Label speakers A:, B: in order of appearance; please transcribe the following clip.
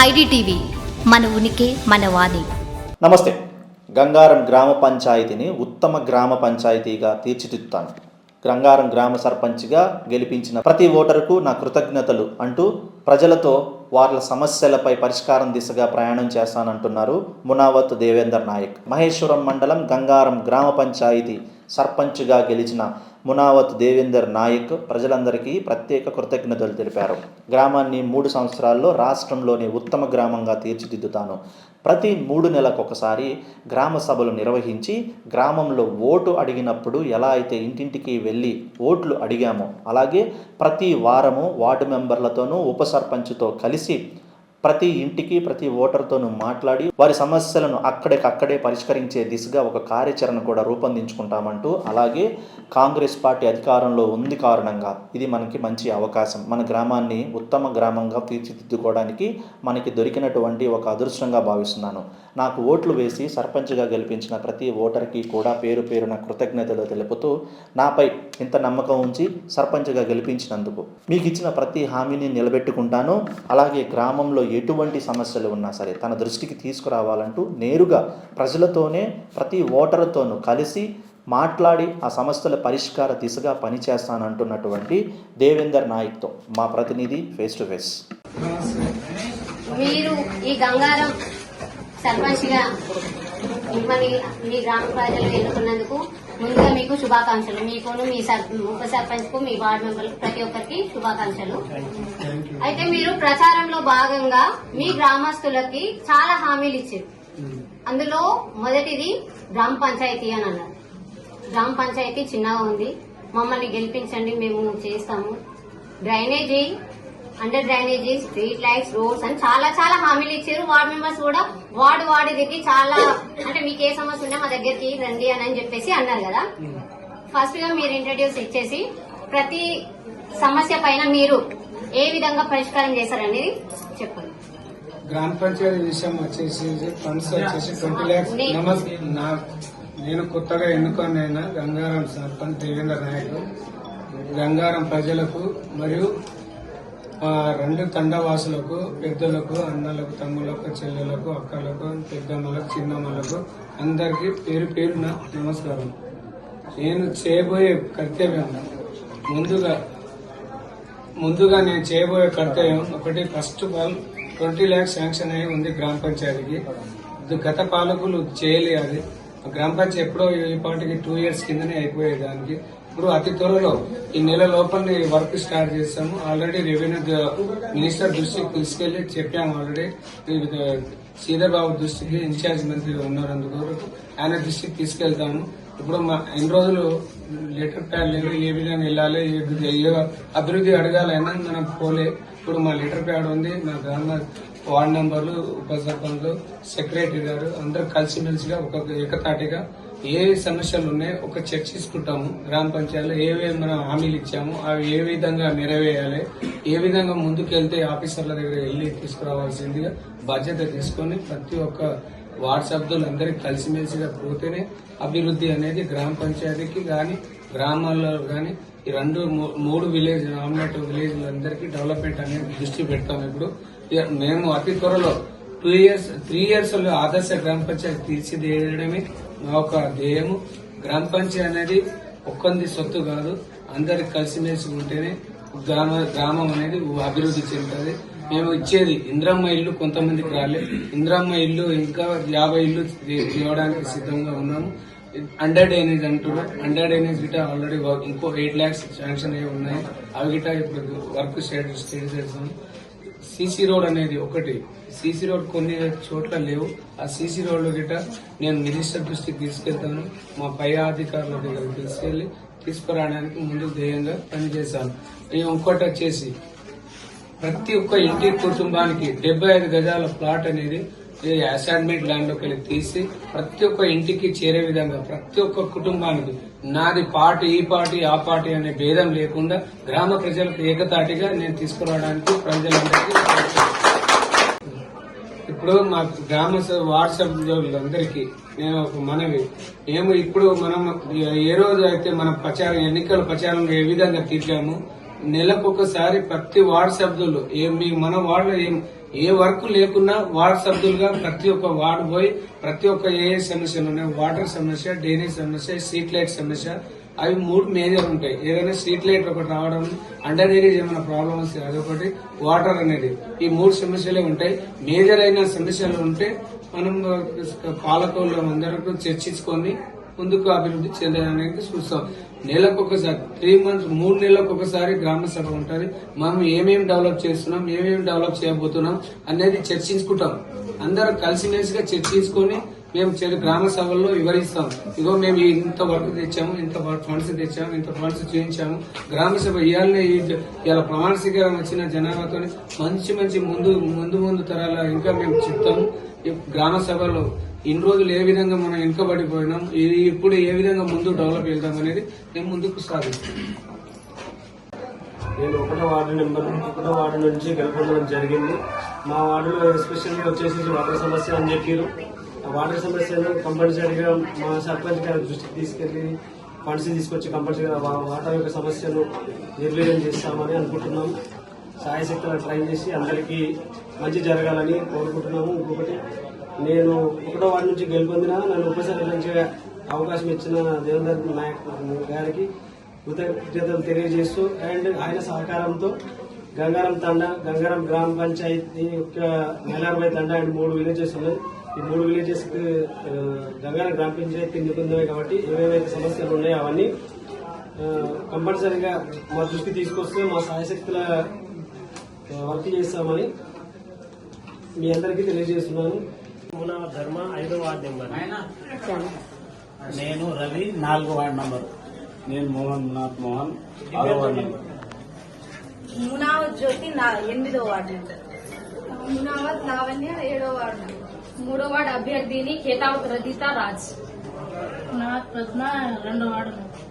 A: IDTV మన ఉనికి మన వాణి.
B: నమస్తే. గంగారం గ్రామ పంచాయతీని ఉత్తమ గ్రామ పంచాయతీగా తీర్చిదిద్దుతాను. గంగారం గ్రామ సర్పంచ్గా గెలిపించిన ప్రతి ఓటరుకు నా కృతజ్ఞతలు అంటూ ప్రజలతో వాళ్ళ సమస్యలపై పరిష్కారం దిశగా ప్రయాణం చేస్తానంటున్నారు మునావత్ దేవేందర్ నాయక్. మహేశ్వరం మండలం గంగారం గ్రామ పంచాయతీ సర్పంచ్గా గెలిచిన మునావత్ దేవేందర్ నాయక్ ప్రజలందరికీ ప్రత్యేక కృతజ్ఞతలు తెలిపారు. గ్రామాన్ని 3 సంవత్సరాల్లో రాష్ట్రంలోని ఉత్తమ గ్రామంగా తీర్చిదిద్దుతాను. ప్రతి 3 నెలలకొకసారి గ్రామ సభలు నిర్వహించి గ్రామంలో ఓటు అడిగినప్పుడు ఎలా అయితే ఇంటింటికి వెళ్ళి ఓట్లు అడిగామో అలాగే ప్రతి వారము వార్డు మెంబర్లతోనూ ఉప సర్పంచ్తో కలిసి ప్రతి ఇంటికి ప్రతి ఓటర్తోనూ మాట్లాడి వారి సమస్యలను అక్కడికక్కడే పరిష్కరించే దిశగా ఒక కార్యాచరణ కూడా రూపొందించుకుంటామంటూ, అలాగే కాంగ్రెస్ పార్టీ అధికారంలో ఉంది కారణంగా ఇది మనకి మంచి అవకాశం, మన గ్రామాన్ని ఉత్తమ గ్రామంగా తీర్చిదిద్దుకోవడానికి మనకి దొరికినటువంటి ఒక అదృష్టంగా భావిస్తున్నాను. నాకు ఓట్లు వేసి సర్పంచ్గా గెలిపించిన ప్రతి ఓటర్కి కూడా పేరు పేరున కృతజ్ఞతలు తెలుపుతూ, నాపై ఇంత నమ్మకం ఉంచి సర్పంచ్గా గెలిపించినందుకు మీకు ఇచ్చిన ప్రతి హామీని నిలబెట్టుకుంటాను. అలాగే గ్రామంలో ఎటువంటి సమస్యలు ఉన్నా సరే తన దృష్టికి తీసుకురావాలంటూ నేరుగా ప్రజలతోనే ప్రతి ఓటరుతోనూ కలిసి మాట్లాడి ఆ సమస్యల పరిష్కార దిశగా పనిచేస్తానంటున్నటువంటి దేవేందర్ నాయక్తో మా ప్రతినిధి ఫేస్ టు ఫేస్.
C: మీరు ఈ గంగారం సర్పంచ్గా మిమ్మల్ని మీ గ్రామ ప్రజలు ఎన్నుకున్నందుకు ముందుగా మీకు శుభాకాంక్షలు. మీకును మీ ఉప సర్పంచ్ కు మీ వార్డు మెంబర్లకు ప్రతి ఒక్కరికి శుభాకాంక్షలు. అయితే మీరు ప్రచారంలో భాగంగా మీ గ్రామస్తులకి చాలా హామీలు ఇచ్చారు. అందులో మొదటిది గ్రామ పంచాయతీ అని అన్నారు. గ్రామ పంచాయతీ చిన్నగా ఉంది, మమ్మల్ని గెలిపించండి, మేము చేస్తాము. Drainage, under drainage, street lights, roads అని చాలా చాలా హామీలు ఇచ్చారు. వార్డు మెంబర్స్ కూడా వార్డు దిగి చాలా అంటే మీకు ఏ సమస్య ఉన్నా మా దగ్గరికి రండి అని చెప్పేసి అన్నారు కదా. ఫస్ట్ గా మీరు ఇంట్రడ్యూస్ ఇచ్చేసి ప్రతి సమస్య పైన మీరు ఏ విధంగా పరిష్కారం చేశారనేది చెప్పండి.
D: గ్రామ పంచాయతీ విషయం వచ్చేసి ఫండ్స్ వచ్చేసి 20 lakhs. నేను కొత్తగా ఎన్నుకోనైన గంగారం సర్పంచ్ దేవేంద్ర నాయక్ గంగారం ప్రజలకు మరియు 2 తండవాసులకు, పెద్దలకు, అన్నలకు, తమ్ములకు, చెల్లెలకు, అక్కలకు, పెద్దమ్మలకు, చిన్నమ్మలకు అందరికీ పేరు పేరున నమస్కారం. నేను చేయబోయే కర్తవ్యం ముందుగా నేను చేయబోయే కర్తవ్యం ఒకటి, first of all 20 lakhs sanction అయి ఉంది గ్రామ పంచాయతీకి. గత పాలకులు చేయలేదు. గ్రామ పంచాయతీ ఎప్పుడో ఈ పాటికి 2 years కిందనే అయిపోయేది. దానికి ఇప్పుడు అతి త్వరలో ఈ నెల లోపల వర్క్ స్టార్ట్ చేస్తాము. ఆల్రెడీ రెవెన్యూ మినిస్టర్ దృష్టికి తీసుకెళ్లి చెప్పాము. ఆల్రెడీ శ్రీధర్ బాబు దృష్టికి ఇన్ఛార్జ్ మంత్రి ఉన్నారు, అందుకు ఆయన దృష్టికి తీసుకెళ్తాము. ఇప్పుడు ఎన్ని రోజులు లెటర్ ప్యాడ్ లేదు, ఏ విధంగా వెళ్ళాలి, ఏ అభివృద్ధి అడగాలైనా మనం పోలే. ఇప్పుడు మా లెటర్ ప్యాడ్ ఉంది. మా గ్రామ వార్డు మెంబర్లు, ఉప సర్పంచ్లు, సెక్రటరీ గారు అందరూ కలిసిమెలిసిగా ఒక ఏకతాటిగా ఏ సమస్యలు ఉన్నాయో ఒక చర్చించుకుంటాము. గ్రామ పంచాయతీలో ఏవేవి మనం హామీలు ఇచ్చాము అవి ఏ విధంగా నెరవేయాలి, ఏ విధంగా ముందుకెళ్తే ఆఫీసర్ల దగ్గర వెళ్లి తీసుకురావాల్సిందిగా బాధ్యత తీసుకొని ప్రతి ఒక్క వార్డు సభ్యులందరికీ కలిసిమెలిసిగా పోతేనే అభివృద్ధి అనేది గ్రామ పంచాయతీకి గాని గ్రామాల్లో గాని ఈ 3 విలేజ్ నామినేటివ్ విలేజ్లందరికీ డెవలప్మెంట్ అనేది దృష్టి పెడతాం. ఇప్పుడు మేము అతి త్వరలో 3 years ఆదర్శ గ్రామ పంచాయతీ తీర్చిదిద్దడమే మా ఒక ధ్యేయము. గ్రామ పంచాయతీ అనేది ఒక్కంది సొత్తు కాదు, అందరికి కలిసిమెలిసి ఉంటేనే గ్రామం అనేది అభివృద్ధి చెందుతుంది. మేము ఇచ్చేది ఇంద్రమ్మ ఇల్లు కొంతమందికి రాలే, ఇంద్రమ్మ ఇల్లు ఇంకా 50 ఇల్లు ఇవ్వడానికి సిద్ధంగా ఉన్నాము. అండర్ డ్రైనేజ్ అంటున్నారు. అండర్ డ్రైనేజ్ గిట ఆల్రెడీ ఇంకో 8 lakhs శాంక్షన్ అయ్యి ఉన్నాయి. అవి గిట ఇప్పుడు వర్క్ స్టార్ట్ చేస్తాము. సీసీ రోడ్ అనేది ఒకటి, సీసీ రోడ్ కొన్ని చోట్ల లేవు. ఆ సీసీ రోడ్లు గిట నేను మినిస్టర్ దృష్టికి తీసుకెళ్తాను. మా పై అధికారుల దగ్గర తీసుకురావడానికి ముందు ధ్యేయంగా పనిచేశాను. ఇంకోటి వచ్చేసి ప్రతి ఒక్క ఇంటి కుటుంబానికి 75 గజాల ప్లాట్ అనేది అసైన్మెంట్ ల్యాండ్ లోకి వెళ్ళి తీసి ప్రతి ఒక్క ఇంటికి చేరే విధంగా ప్రతి ఒక్క కుటుంబానికి నాది పార్టీ, ఈ పార్టీ, ఆ పార్టీ అనే భేదం లేకుండా గ్రామ ప్రజలకు ఏకతాటిగా నేను తీసుకురావడానికి ప్రజలందరికీ ఇప్పుడు మా గ్రామ వార్డు సభ్యులందరికీ నేను ఒక మనవి, ఇప్పుడు మనం ఏ రోజు అయితే మనం ఎన్నికల ప్రచారంలో ఏ విధంగా తీర్చాము నెలకొకసారి ప్రతి వార్డు సభ్యులు మన వార్డులో ఏ వర్క్ లేకున్నా వార్డు సభ్యులుగా ప్రతి ఒక్క వార్డు పోయి ప్రతి ఒక్క ఏ సమస్యలు ఉన్నాయి, వాటర్ సమస్య, డ్రైనేజ్ సమస్య, స్ట్రీట్ లైట్ సమస్య, అవి 3 మేజర్ ఉంటాయి. ఏదైనా స్ట్రీట్ లైట్ ఒకటి రావడం, అండర్ ఏరియా ఏమైనా ప్రాబ్లమ్స్ అదొకటి, వాటర్ అనేది, ఈ 3 సమస్యలే ఉంటాయి. మేజర్ అయిన సమస్యలు ఉంటే మనం పాలకులు అందరికీ చర్చించుకొని ముందుకు అభివృద్ధి చెందడానికి చూస్తాం. నెలకొకసారి 3 months 3 నెలలకు ఒకసారి గ్రామ సభ ఉంటుంది. మనం ఏమేమి డెవలప్ చేస్తున్నాం, ఏమేమి డెవలప్ చేయబోతున్నాం అనేది చర్చించుకుంటాం. అందరూ కలిసిమెలిసిగా చర్చించుకొని మేము గ్రామ సభల్లో వివరిస్తాం. ఇగో మేము ఇంత వర్క్ తెచ్చాము, ఇంత ఫండ్స్ తెచ్చాము, ఇంత ఫండ్స్ చూపించాము. గ్రామ సభ ఇవాళ ప్రమాణ స్వీకారం వచ్చిన జనాభాతో మంచి ముందు తరాల ఇంకా మేము చెప్తాము. గ్రామ సభలో ఇన్ని రోజులు ఏ విధంగా మనం వెనుకబడిపోయినాం, ఇప్పుడు ఏ విధంగా ముందు డెవలప్ వెళ్తాం అనేది మేము ముందుకు సాధిస్తాం.
E: నేను 1వ వార్డు నుంచి గెలుపొందడం జరిగింది. మా వార్డులో ఎస్పెషల్లీ వచ్చేసి వాటర్ సమస్య అని చెప్పారు. ఆ వాటర్ సమస్యను కంపల్సరీగా మా సర్పంచ్ గారి దృష్టికి తీసుకెళ్లి ఫండ్స్ తీసుకొచ్చి కంపల్సరీగా వాటర్ యొక్క సమస్యను నిర్వీర్యం చేస్తామని అనుకుంటున్నాం. సాయశక్తులు ట్రై చేసి అందరికీ మంచి జరగాలని కోరుకుంటున్నాము. ఇంకొకటి, నేను 1వ వార్డు నుంచి గెలుపొందిన నన్ను ఉప సర్పంచ్గా అవకాశం ఇచ్చిన దేవేందర్ నాయక్ గారికి కృతజ్ఞతలు తెలియజేస్తూ, అండ్ ఆయన సహకారంతో గంగారం గ్రామ పంచాయతీ యొక్క మేలార్బాయ్ తండా అండ్ 3 విలేజెస్ ఉన్నాయి. ఈ 3 విలేజెస్ కి గంగారం గ్రామ పంచాయతీ కిందకుంది కాబట్టి ఏవేవైతే సమస్యలు ఉన్నాయో అవన్నీ కంపల్సరీగా మా దృష్టికి తీసుకొస్తే మా సాయశక్తుల వర్క్ చేస్తామని మీ అందరికీ తెలియజేస్తున్నాను.
F: ధర్మ 5వ వార్డు నెంబర్. నేను రవి 4వ వార్డు నంబర్. నేను మోహన్ 6వ వార్డు నెంబర్.
G: మునావత్ జ్యోతి 8వ వార్డు నెంబర్.
H: మునావత్ లావణ్య 7వ వార్డు నెంబర్. 3వ వార్డు అభ్యర్థిని కేతావత్ రజిత రాజ్.
G: మునావత్ ప్రజ్ఞ 2వ వార్డు నెంబర్.